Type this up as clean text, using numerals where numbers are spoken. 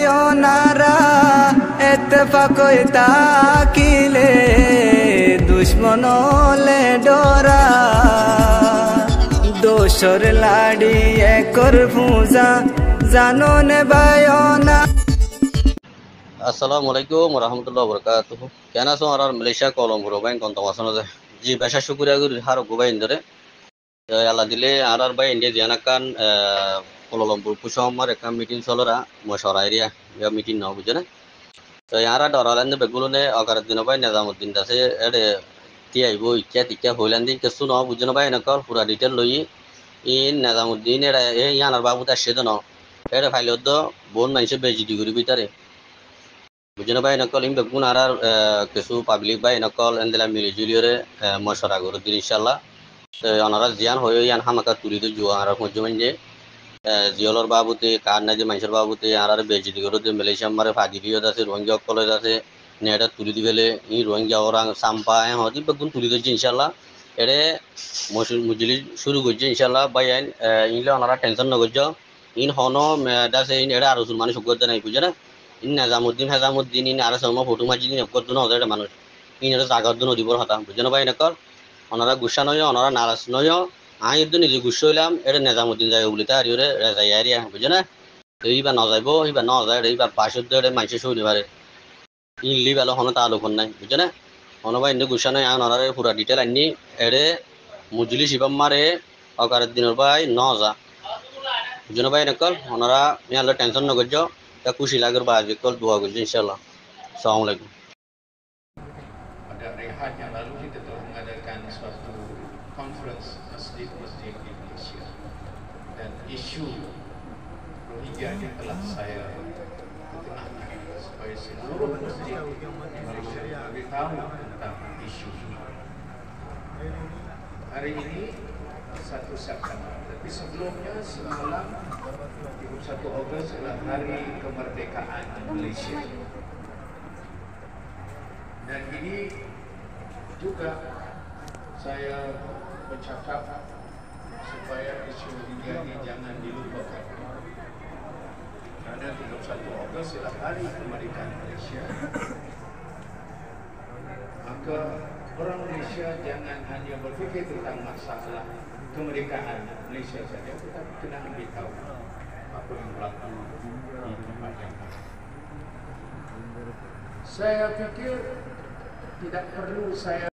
বায়নারা এতফাকই তাকিলে দুশ্মনলে ডরা দোসর লাড়ি একর ফুজা জানো নে বায়না। আসসালামু আলাইকুম রহমতুল্লাহ বরকাতুহু। কেন আছো আর মালয়েশিয়া কলম্বো বাইন কোন তমাসনো যে জি বেশা শুকরিয়া করি হার গোবাইন ধরে আল্লাহ দিলে আর বাই ইন্ডিয়া জানাকান কলম্বো পুষমার একটা মিটিং চলরা মশরা এরিয়া মিটিং ন বুঝনে তো ইয়ারা ডরালেন বেগুলনে অগার দিন বাই নিজামউদ্দিন দাসে এডে টি আইবো ইচ্ছা টিকা হইলান্দি কিছু ন বুঝনে বাই নকর পুরা ডিটেল লই ইন নিজামউদ্দিন এরা ইয়ানার বাবু তার সেদন এডে ফাইলদ বোন মাইসে বেজিটি করি বিতারে বুঝনে ভাই নকল ইম বেগুন আর কিছু পাবলিক ভাই নকল এন্দেলা মিলি জুলিয়রে মশরা গরু দিন ইনশাআল্লাহ অনারা জিয়ান হয়ে ইয়ান হামাকা তুলি তো জুয়া আর মজুমান যে জিয়লর বাবুতে কার না যে মানুষের বাবুতে আর বেজি গরু যে মালয়েশিয়া মারে ফাঁকি দিয়ে আছে রোহিঙ্গা কলেজ আছে নেটা তুলি দিবেলে ই রোহিঙ্গা ওরাং সাম্পা হদি বেগুন তুলি দিচ্ছে ইনশাআল্লাহ এরে মুজলি শুরু করছে ইনশাআল্লাহ ভাই আইন ইনলে অনারা টেনশন নগর্য ইন হনো দাসে ইন এরা আরো মানুষ গদ্দা নাই বুঝে না ইন হেজামুদ্দিন ইন আর সময় ফটো মাঝি দিন করতো না ওদের মানুষ ইন এটা জাগার দিন দিবর হতা বুঝে না ভাই নকল ওনারা গুসা নয় ওনারা নারাজ নয় আই একটু নিজে গুসা হইলাম এটা নিজামুদ্দিন যাই বলি তার ইউরে যাই আরিয়া বুঝে না এইবার ন যাইব এইবার ন যায় এইবার পাশের ধরে মানুষের শুনি পারে ইনলি বেলো হনো তা আলোকন নাই বুঝে না হনবা ইন্দু গুসা নয় আন ওনারে পুরা ডিটেল আনি এরে মুজলি শিবাম মারে অকারের দিনের ভাই ন যা বুঝে না ভাই নকল ওনারা ইয়ালে টেনশন নগর্য তা খুশি লাগর বা আজকল দোয়া করছি ইনশাআল্লাহ। আসসালামু আলাইকুম। Pada rehat yang lalu kita telah mengadakan suatu conference masjid-masjid di Malaysia dan isu Rohingya ini telah saya ketengahkan supaya seluruh masjid di Malaysia lebih tahu tentang isu ini. Hari ini 1 September, tapi sebelumnya semalam 31 Ogos adalah hari kemerdekaan Malaysia. Dan ini juga saya bercakap supaya isu Rohingya ini jangan dilupakan. Kerana 31 Ogos adalah hari kemerdekaan Malaysia. Maka orang Malaysia jangan hanya berfikir tentang masalah kemerdekaan Malaysia saja, tetapi kena ambil tahu apa yang berlaku di tempat yang lain. Saya fikir tidak perlu saya